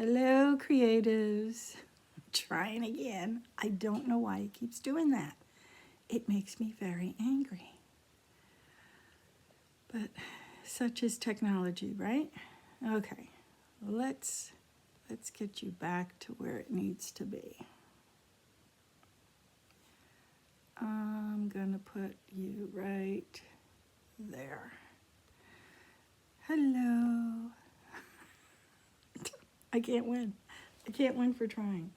Hello, creatives. Trying again. I don't know why it keeps doing that. It makes me very angry. But such is technology, right? Okay, let's get you back to where it needs to be. I'm gonna put you right there. Hello. I can't win. I can't win for trying.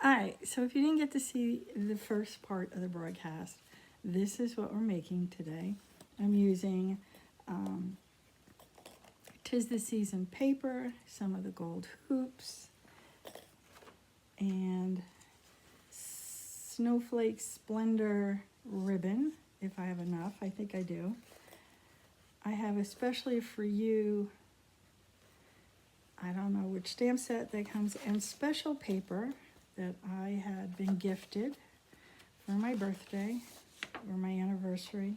All right, so if you didn't get to see the first part of the broadcast, this is what we're making today. I'm using 'Tis the Season paper, some of the gold hoops, and Snowflake Splendor ribbon, if I have enough. I think I do. I have especially for you, I don't know which stamp set that comes, and special paper that I had been gifted for my birthday or my anniversary,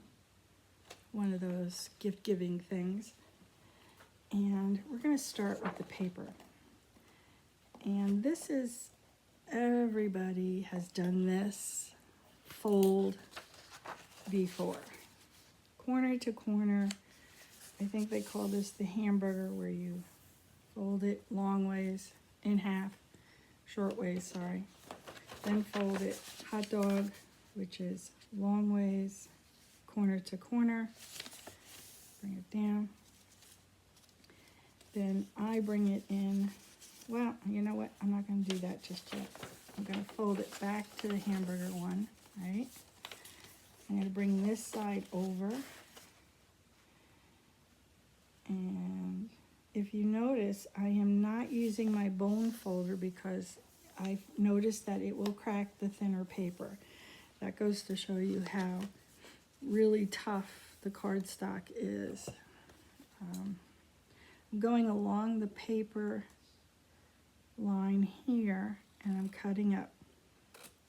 one of those gift-giving things. And we're going to start with the paper. And this is, everybody has done this fold before. Corner to corner. I think they call this the hamburger, where you fold it long ways in half, short ways, sorry. Then fold it hot dog, which is long ways, corner to corner. Bring it down. Then I bring it in, well, you know what? I'm not going to do that just yet. I'm going to fold it back to the hamburger one, right? I'm going to bring this side over. And if you notice, I am not using my bone folder because I've noticed that it will crack the thinner paper. That goes to show you how really tough the cardstock is. I'm going along the paper line here, and I'm cutting up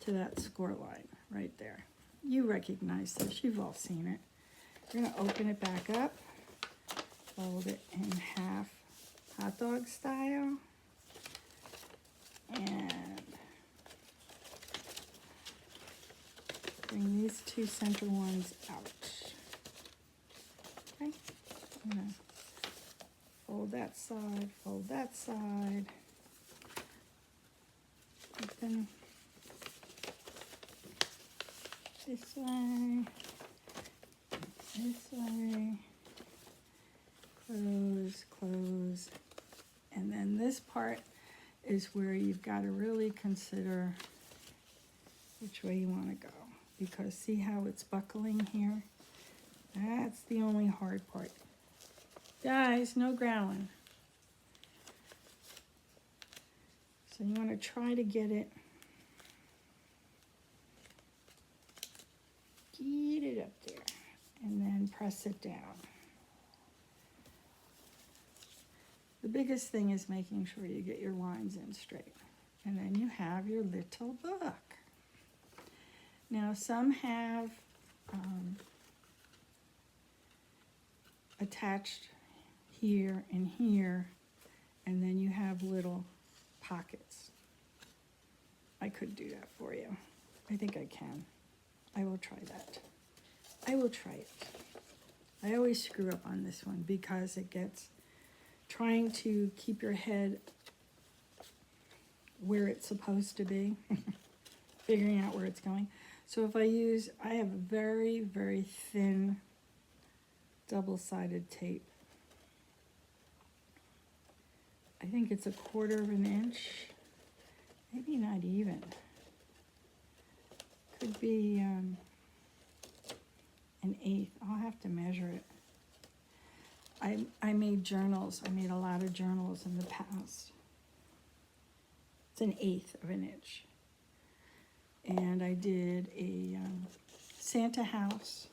to that score line right there. You recognize this, you've all seen it. We're gonna open it back up, fold it in half, hot dog style, and bring these two center ones out. Okay, I'm gonna fold that side, open this way, close, and then this part is where you've got to really consider which way you want to go, because see how it's buckling here? That's the only hard part. Guys, no growling. So you want to try to get it up there, and then press it down. The biggest thing is making sure you get your lines in straight. And then you have your little book. Now some have attached here and here, and then you have little pockets. I could do that for you. I think I can. I will try that. I will try it. I always screw up on this one because it gets trying to keep your head where it's supposed to be, figuring out where it's going. So if I have a very, very thin double-sided tape. I think it's 1/4 of an inch, maybe not even. Could be an 1/8. I'll have to measure it. I made journals. I made a lot of journals in the past. It's 1/8 of an inch. And I did a Santa house.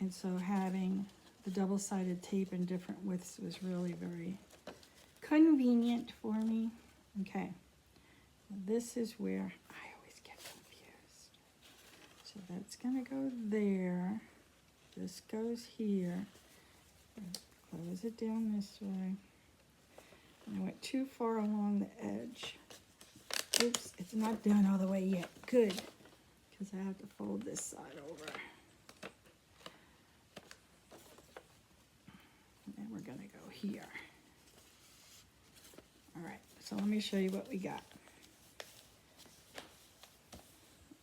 And so having the double-sided tape in different widths was really very convenient for me. Okay, this is where I always get confused. So that's gonna go there. This goes here. Close it down this way. I went too far along the edge. Oops, it's not done all the way yet. Good, because I have to fold this side over. And then we're gonna go here. All right, so let me show you what we got.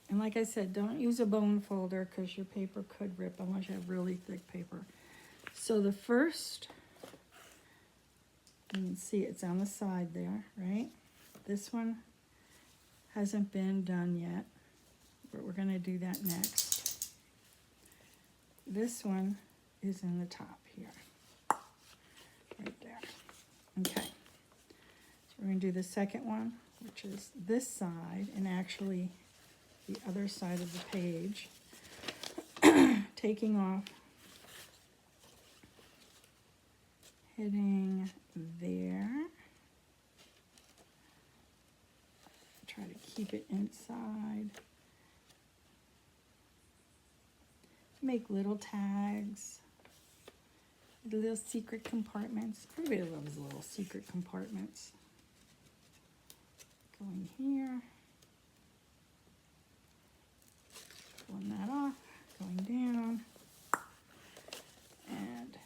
And like I said, don't use a bone folder because your paper could rip unless you have really thick paper. So the first, you can see it's on the side there, right? This one hasn't been done yet, but we're gonna do that next. This one is in the top here, right there. Okay, so we're gonna do the second one, which is this side, and actually the other side of the page, taking off, hitting there, try to keep it inside, make little tags, little secret compartments. Everybody loves little secret compartments. Going here, pulling that off, going down, and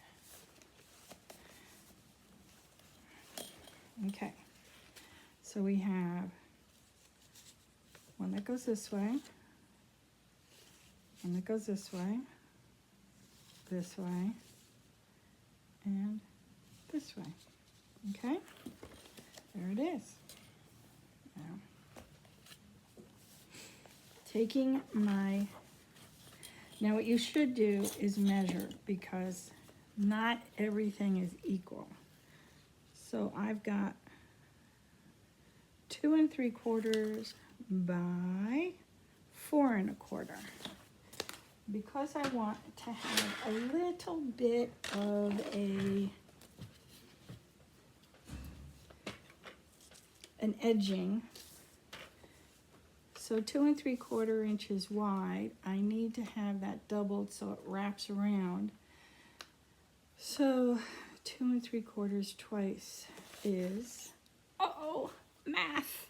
okay, so we have one that goes this way, one that goes this way, and this way. Okay, there it is. Now, taking my, now what you should do is measure, because not everything is equal. So I've got 2 3/4 by 4 1/4. Because I want to have a little bit of an edging, so 2 3/4 inches wide, I need to have that doubled so it wraps around. So 2 3/4 twice is, uh-oh, math.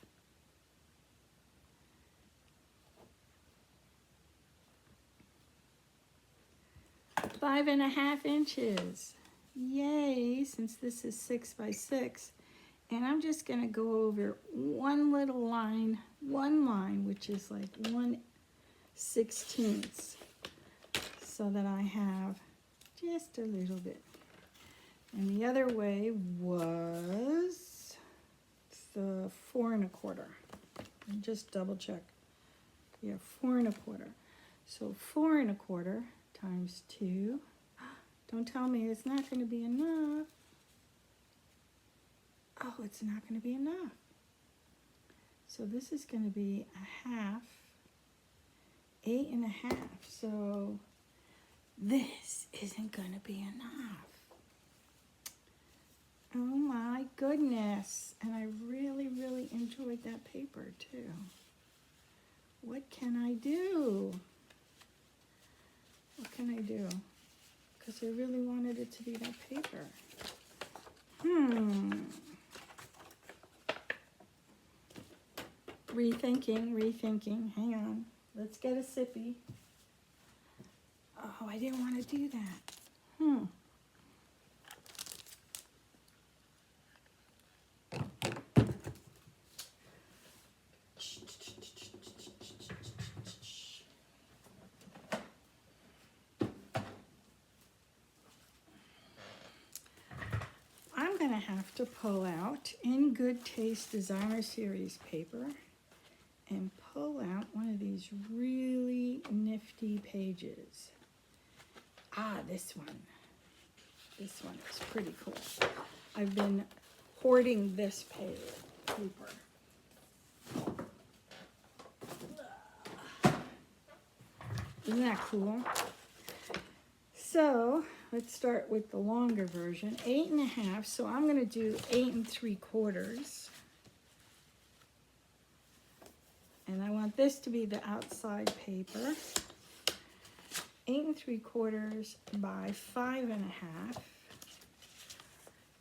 5 1/2 inches. Yay, since this is 6 by 6. And I'm just gonna go over one little line, which is like 1/16, so that I have just a little bit. And the other way was the 4 1/4. And just double check. Yeah, 4 1/4. So 4 1/4 times 2. Don't tell me it's not going to be enough. Oh, it's not going to be enough. So this is going to be a half, 8 1/2. So this isn't going to be enough. Oh my goodness. And I really, really enjoyed that paper too. What can I do? What can I do? Because I really wanted it to be that paper. Rethinking. Hang on. Let's get a sippy. Oh, I didn't want to do that. I'm going to have to pull out In Good Taste Designer Series paper and pull out one of these really nifty pages. Ah, this one. This one is pretty cool. I've been hoarding this paper. Isn't that cool? So let's start with the longer version, 8 1/2. So I'm going to do 8 3/4. And I want this to be the outside paper. 8 3/4 by 5 1/2.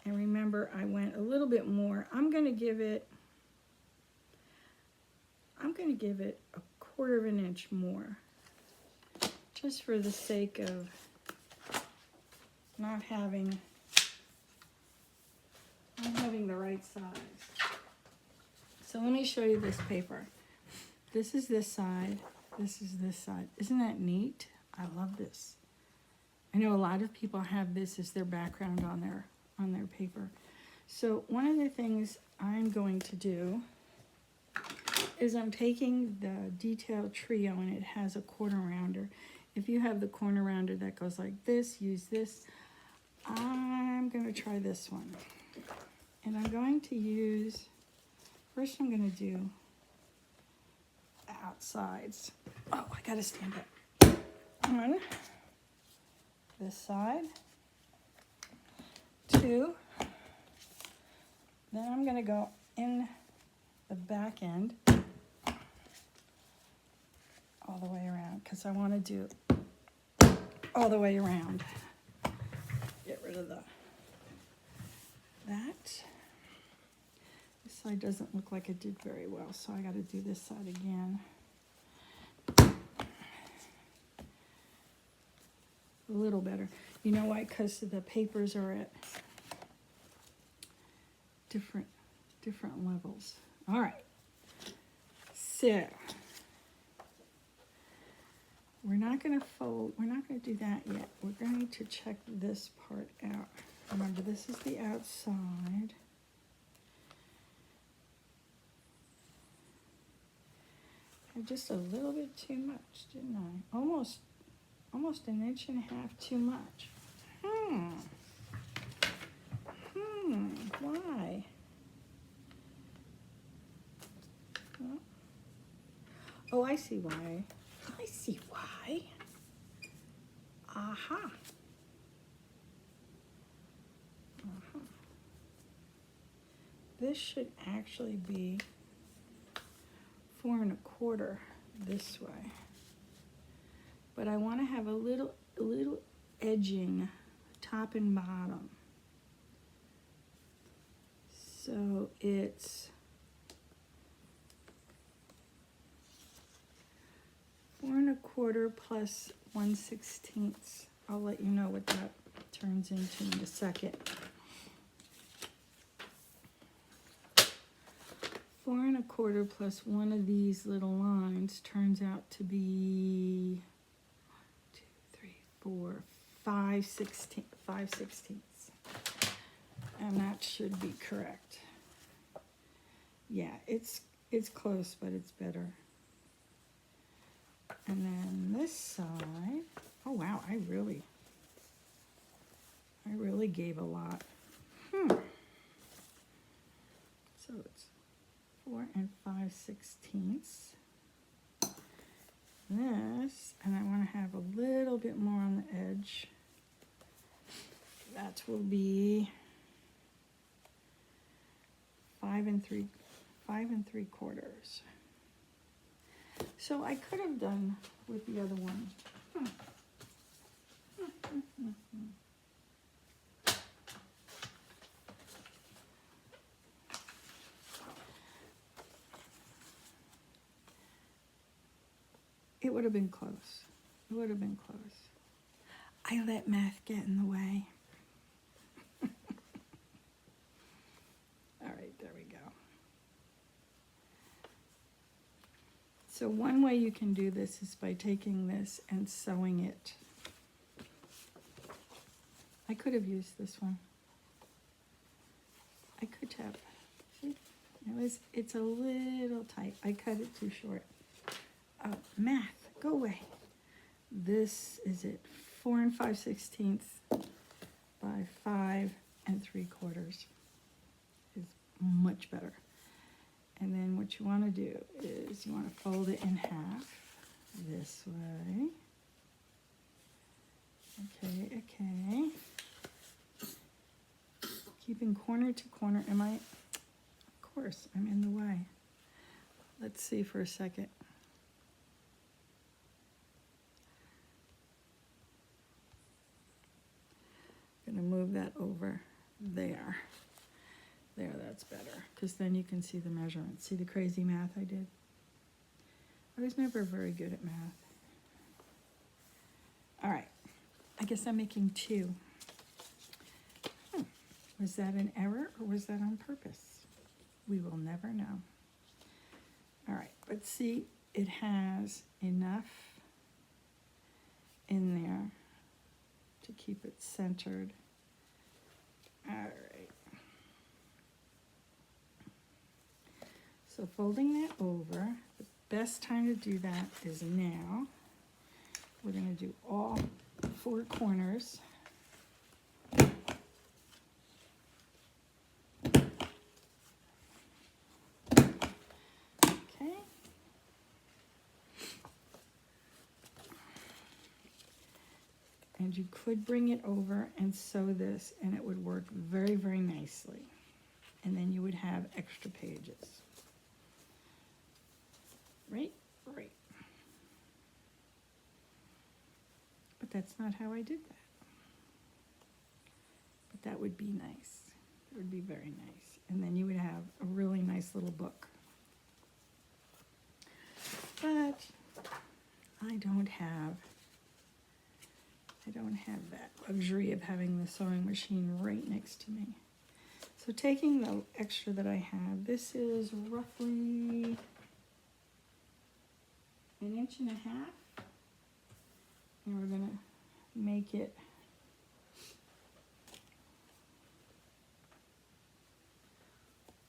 And remember, I went a little bit more. I'm going to give it a 1/4 of an inch more, just for the sake of not having the right size. So let me show you this paper. This is this side. This is this side. Isn't that neat? I love this. I know a lot of people have this as their background on their paper. So one of the things I'm going to do is I'm taking the detail trio, and it has a corner rounder. If you have the corner rounder that goes like this, use this. I'm going to try this one. And I'm going to use, first I'm going to do the outsides. Oh, I got to stand up. On this side. 2. Then I'm going to go in the back end all the way around, because I want to do all the way around. Get rid of that. This side doesn't look like it did very well, so I got to do this side again. A little better. You know why? Because the papers are at different levels. All right. So we're not going to fold. We're not going to do that yet. We're going to check this part out. Remember, this is the outside. I had just a little bit too much, didn't I? Almost 1.5 inches too much. Why? Oh, I see why. I see why. Aha. This should actually be 4 1/4 this way. But I want to have a little edging, top and bottom. So it's 4 1/4 plus 1/16. I'll let you know what that turns into in a second. 4 1/4 plus one of these little lines turns out to be 2, 3, 4, 5/16. 5/16. And that should be correct. Yeah, it's close, but it's better. And then this side, oh wow, I really gave a lot. So it's 4 5/16. This, and I want to have a little bit more on the edge. That will be 5 3/4. So I could have done with the other one. It would have been close. It would have been close. I let math get in the way. All right, there we go. So one way you can do this is by taking this and sewing it. I could have used this one. I could have. See? It's a little tight. I cut it too short. Math, go away. This is it. 4 5/16 by 5 3/4 is much better. And then what you want to do is you want to fold it in half this way. Okay. Keeping corner to corner. Of course, I'm in the way. Let's see for a second. I'm going to move that over there. There, that's better, because then you can see the measurements. See the crazy math I did? I was never very good at math. All right, I guess I'm making 2. Was that an error or was that on purpose? We will never know. All right, but see, it has enough in there to keep it centered. All right. So folding that over, the best time to do that is now. We're going to do all 4 corners. Okay. And you could bring it over and sew this, and it would work very, very nicely. And then you would have extra pages. Right? Right. But that's not how I did that. But that would be nice. It would be very nice. And then you would have a really nice little book. But I don't have that luxury of having the sewing machine right next to me. So taking the extra that I have, this is roughly 1.5 inches, and we're gonna make it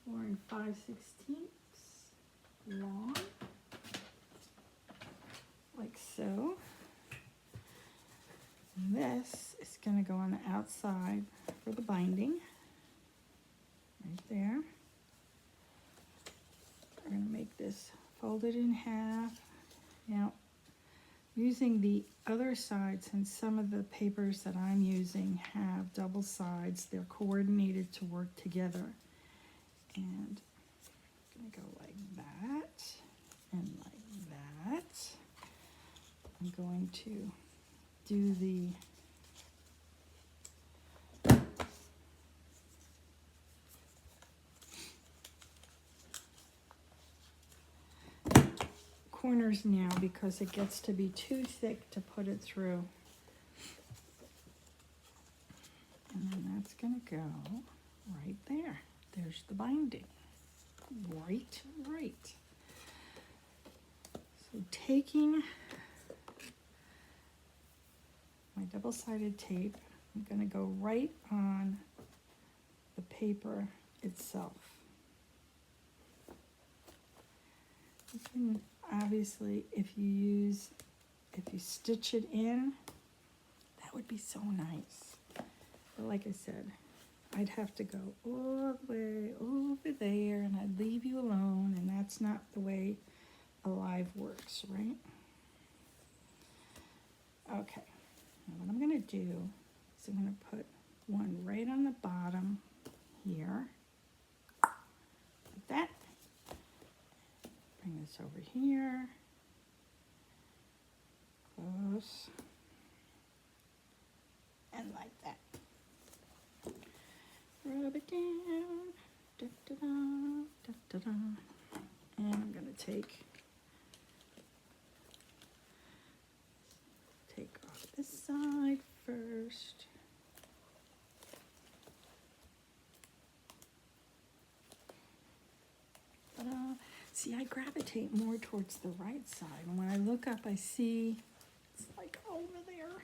4 5/16 long, like so. And this is gonna go on the outside for the binding, right there. We're gonna make this folded in half. Now, using the other side, since some of the papers that I'm using have double sides, they're coordinated to work together. And I'm gonna go like that and like that. I'm going to do the corners now because it gets to be too thick to put it through. And then that's gonna go right there. There's the binding. Right. So taking my double-sided tape, I'm gonna go right on the paper itself. You can obviously, if you stitch it in, that would be so nice. But like I said, I'd have to go all the way over there and I'd leave you alone, and that's not the way a live works, right? Okay, now what I'm gonna do is I'm gonna put one right on the bottom here, like that. Bring this over here, close, and like that. Rub it down, da da da, da da da. And I'm gonna take off this side first. Ta-da. See, I gravitate more towards the right side, and when I look up, I see it's like over there.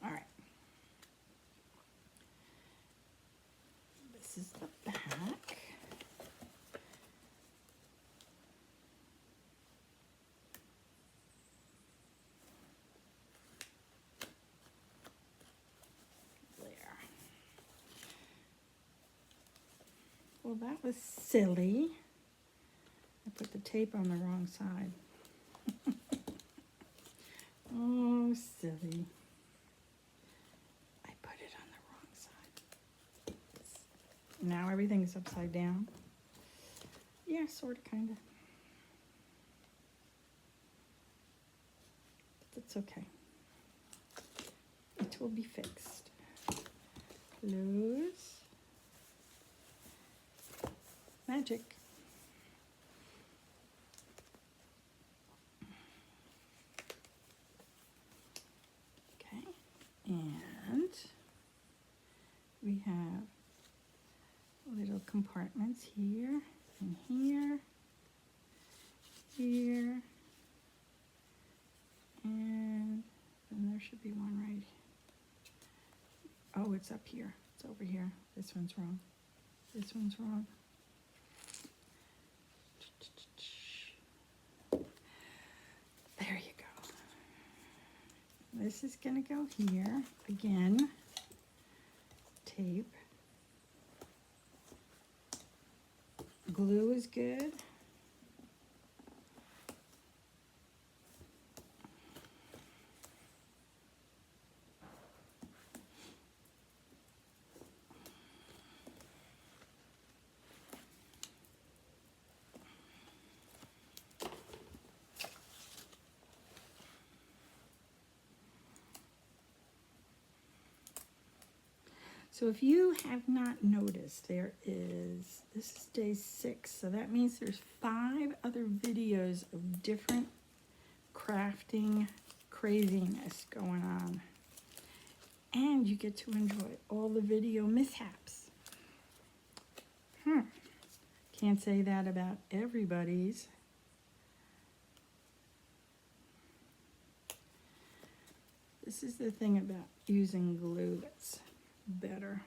All right. This is the back. There. Well, that was silly. I put the tape on the wrong side. Oh, silly. I put it on the wrong side. Now everything's upside down. Yeah, sort of, kind of. But it's okay. It will be fixed. close, magic. Okay, and we have little compartments here and here, here, and then there should be one right. Oh, it's up here. It's over here. This one's wrong. This one's wrong. There you go. This is gonna go here. Again, tape. Glue is good. So if you have not noticed, this is day 6, so that means there's 5 other videos of different crafting craziness going on. And you get to enjoy all the video mishaps. Can't say that about everybody's. This is the thing about using glue that's better.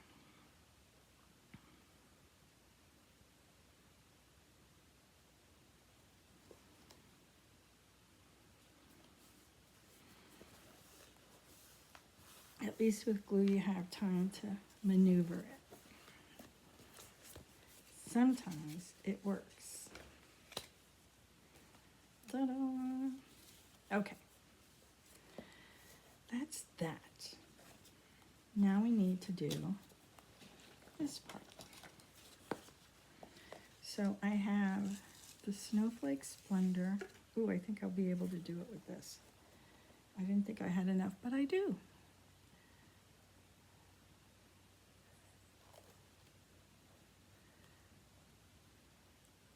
At least with glue you have time to maneuver it. Sometimes it works. Ta-da! Okay. That's that. Now we need to do this part. So I have the Snowflake Splendor. Ooh, I think I'll be able to do it with this. I didn't think I had enough, but I do.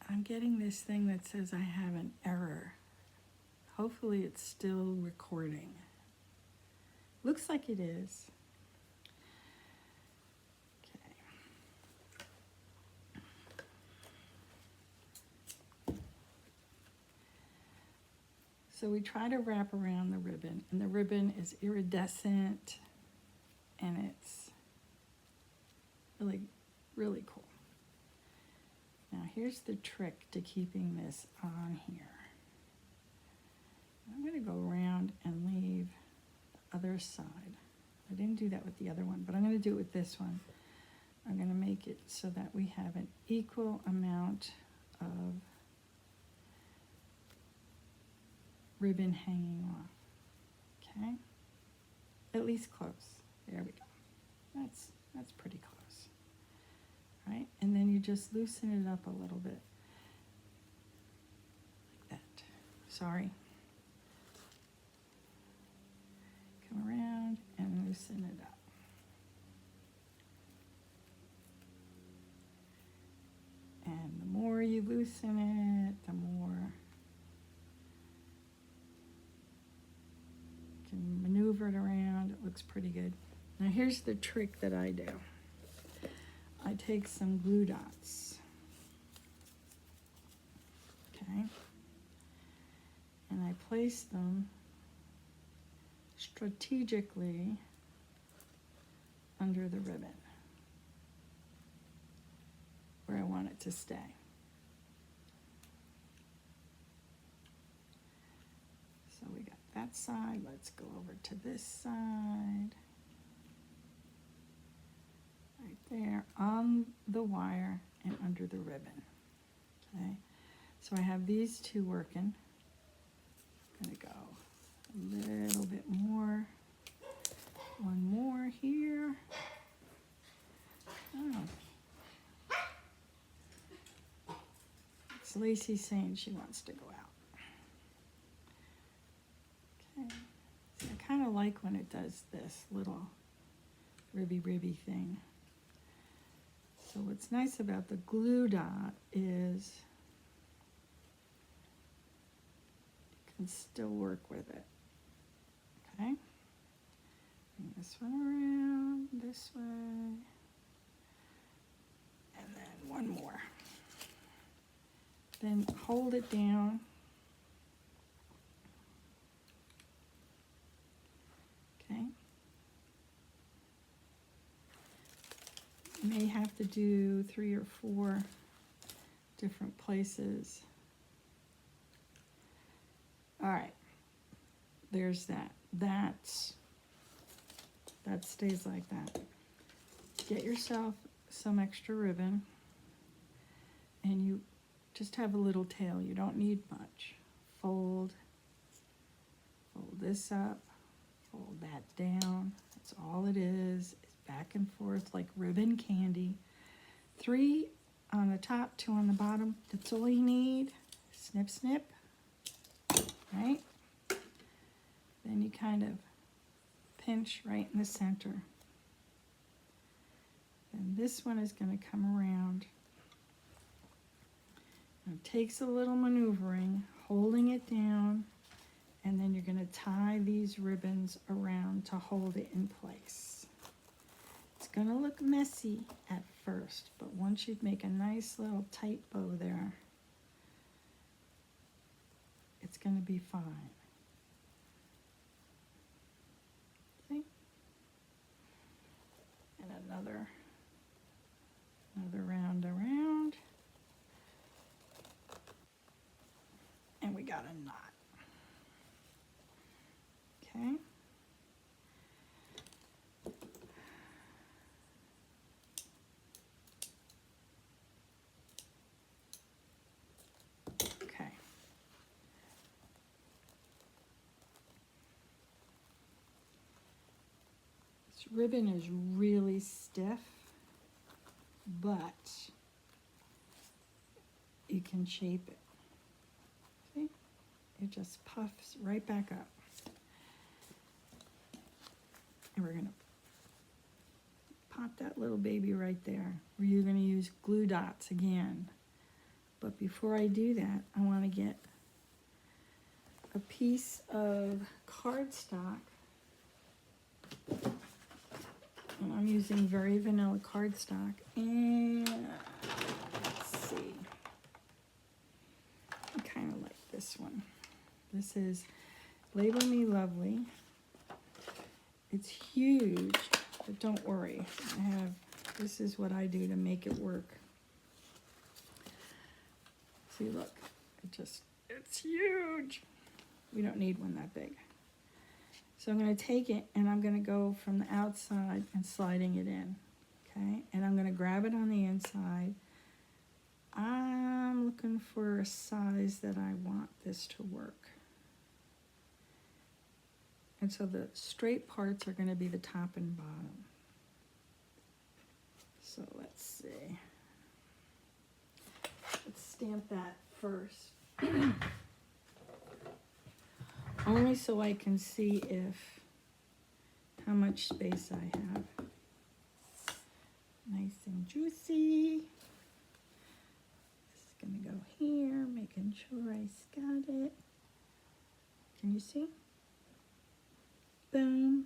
I'm getting this thing that says I have an error. Hopefully it's still recording. Looks like it is. So we try to wrap around the ribbon, and the ribbon is iridescent, and it's really, really cool. Now here's the trick to keeping this on here. I'm going to go around and leave the other side. I didn't do that with the other one, but I'm going to do it with this one. I'm going to make it so that we have an equal amount of ribbon hanging off. Okay, at least close. There we go. That's pretty close. Right, and then you just loosen it up a little bit, like that. Sorry. Come around and loosen it up. And the more you loosen it, the more you can maneuver it around. It looks pretty good. Now here's the trick that I do. I take some glue dots, okay, and I place them strategically under the ribbon where I want it to stay. So we got that side. Let's go over to this side. Right there on the wire and under the ribbon. Okay, so I have these two working. I'm gonna go a little bit more. One more here. Oh. It's Lacey saying she wants to go out. Okay, so I kind of like when it does this little ribby thing. So what's nice about the glue dot is you can still work with it. Okay? Bring this one around this way. And then one more. Then hold it down. Okay. You may have to do 3 or 4 different places. All right. There's that. That stays like that. Get yourself some extra ribbon, and you just have a little tail. You don't need much. Fold this up, fold that down. That's all it is. It's back and forth like ribbon candy. 3 on the top, 2 on the bottom. That's all you need. Snip, snip. Right? Then you kind of pinch right in the center. And this one is going to come around. It takes a little maneuvering, holding it down, and then you're going to tie these ribbons around to hold it in place. It's going to look messy at first, but once you make a nice little tight bow there, it's going to be fine. See? And another round around. And we got a knot. Okay. Okay. This ribbon is really stiff, but you can shape it. See? It just puffs right back up. And we're going to pop that little baby right there. You're going to use glue dots again. But before I do that, I want to get a piece of cardstock. And I'm using very vanilla cardstock. And let's see. I kind of like this one. This is Label Me Lovely. It's huge, but don't worry. This is what I do to make it work. See, look, it's huge. We don't need one that big. So I'm going to take it and I'm going to go from the outside and sliding it in, okay? And I'm going to grab it on the inside. I'm looking for a size that I want this to work. And so the straight parts are going to be the top and bottom. So let's see. Let's stamp that first. Only so I can see how much space I have. Nice and juicy. This is going to go here, making sure I got it. Can you see? Boom.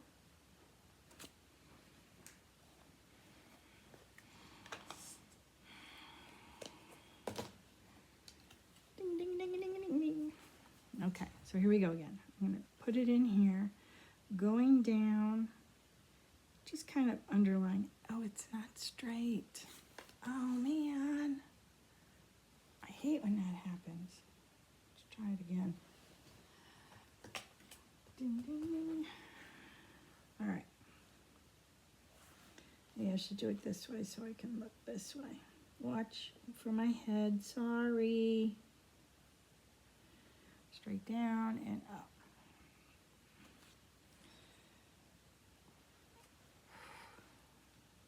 Ding, ding, ding, ding, ding, ding. Okay, so here we go again. I'm going to put it in here, going down, just kind of underlying. Oh, it's not straight. Oh, man. I hate when that happens. Let's try it again. Ding, ding, ding. All right. Maybe I should do it this way so I can look this way. Watch for my head. Sorry. Straight down and up.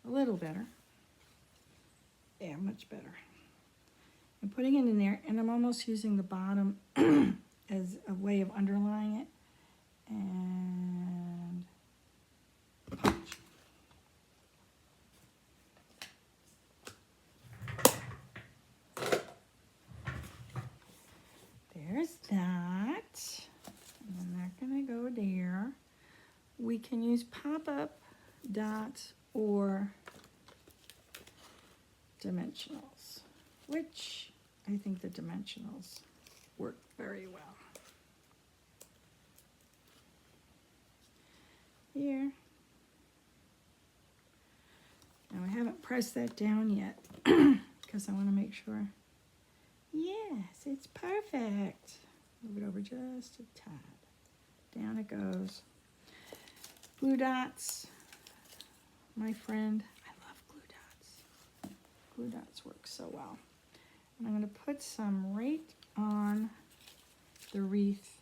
A little better. Yeah, much better. I'm putting it in there, and I'm almost using the bottom as a way of underlying it. And punch. can use pop-up dots or dimensionals, which I think the dimensionals work very well. Here. Now I haven't pressed that down yet because I want to make sure. Yes, it's perfect. Move it over just a tad. Down it goes. Glue dots. My friend, I love glue dots. Glue dots work so well. And I'm going to put some right on the wreath.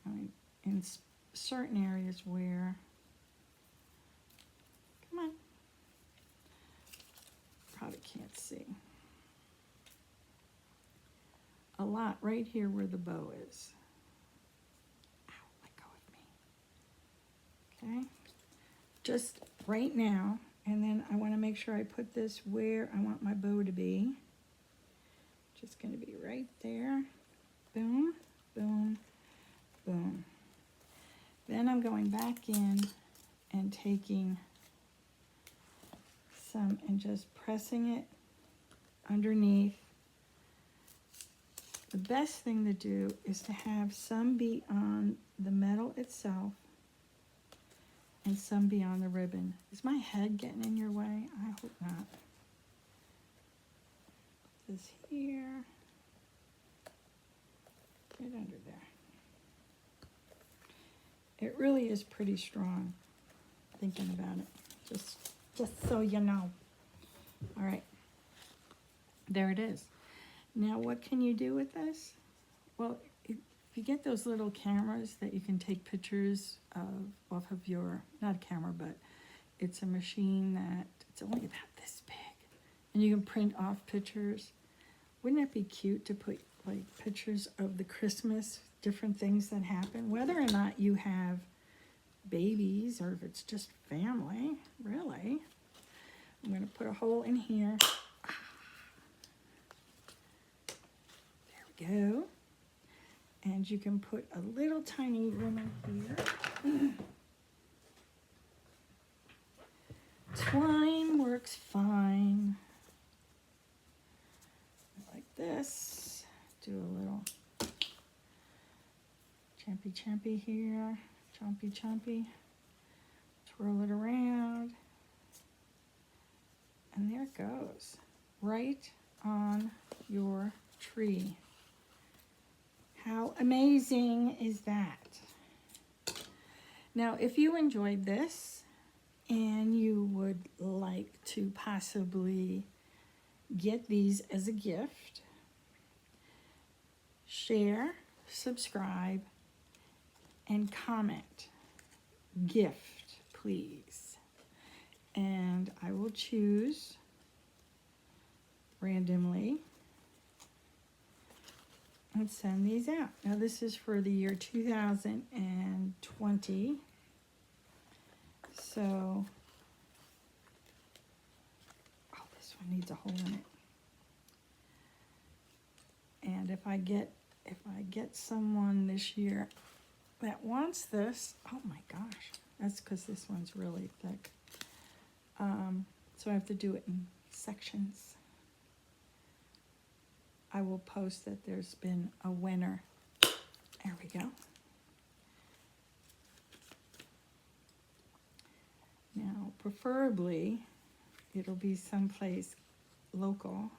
I mean, in certain areas where, come on, probably can't see. A lot right here where the bow is. Ow, let go of me. Okay, just right now, and then I want to make sure I put this where I want my bow to be. Just going to be right there. Boom, boom, boom. Then I'm going back in and taking some and just pressing it underneath. The best thing to do is to have some be on the metal itself and some be on the ribbon. Is my head getting in your way? I hope not. Put this here. Right under there. It really is pretty strong, thinking about it. Just so you know. All right. There it is. Now, what can you do with this? Well, if you get those little cameras that you can take pictures of off of your, not a camera, but it's a machine that it's only about this big, and you can print off pictures. Wouldn't it be cute to put like pictures of the Christmas, different things that happen, whether or not you have babies or if it's just family, really. I'm going to put a hole in here. There we go. And you can put a little tiny ribbon here. Twine works fine. Like this. Do a little champy here. Chompy. Twirl it around. And there it goes. Right on your tree. How amazing is that? Now, if you enjoyed this and you would like to possibly get these as a gift, share, subscribe, and comment. Gift, please. And I will choose randomly and send these out. Now this is for the year 2020. So, oh, this one needs a hole in it. And if I get someone this year that wants this, oh my gosh, that's because this one's really thick. So I have to do it in sections. I will post that there's been a winner. There we go. Now, preferably, it'll be someplace local.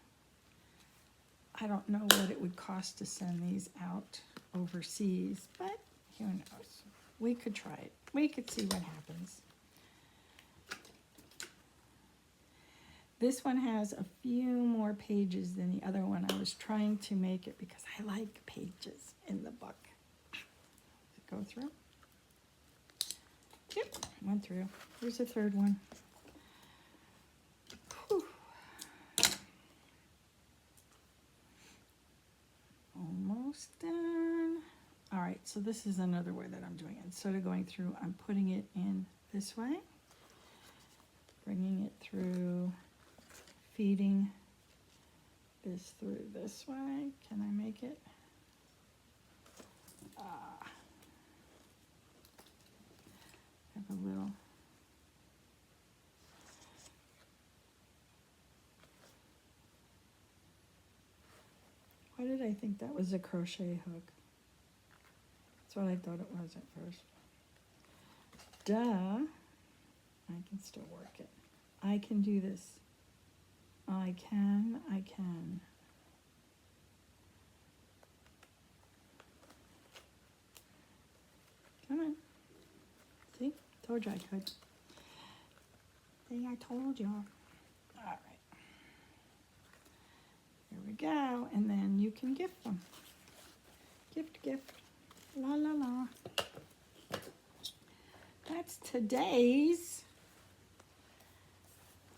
I don't know what it would cost to send these out overseas, but who knows? We could try it. We could see what happens. This one has a few more pages than the other one. I was trying to make it because I like pages in the book. Does it go through? Yep, went through. Here's the third one. Whew. Almost done. All right, so this is another way that I'm doing it. Instead of going through, I'm putting it in this way, bringing it through, feeding this through this way. Can I make it? a little. Why did I think that was a crochet hook? That's what I thought it was at first. Duh. I can still work it. I can do this. I can. Come on. See? Told you I could. See, I told you. All right. Here we go. And then you can gift them. Gift. La, la, la. That's today's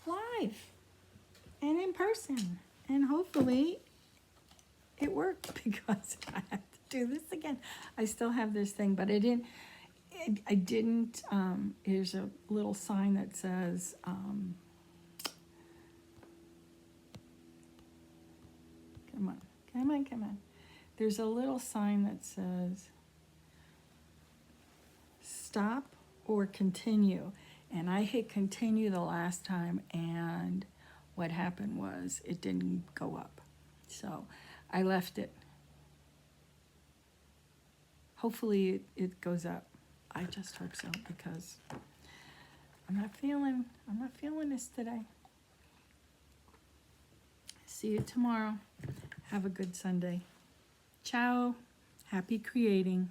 live and in person. And hopefully it worked because I have to do this again. I still have this thing, but I didn't, here's a little sign that says, come on. There's a little sign that says, stop or continue. And I hit continue the last time, and what happened was it didn't go up. So I left it. Hopefully it goes up. I just hope so, because I'm not feeling this today. See you tomorrow. Have a good Sunday. Ciao. Happy creating.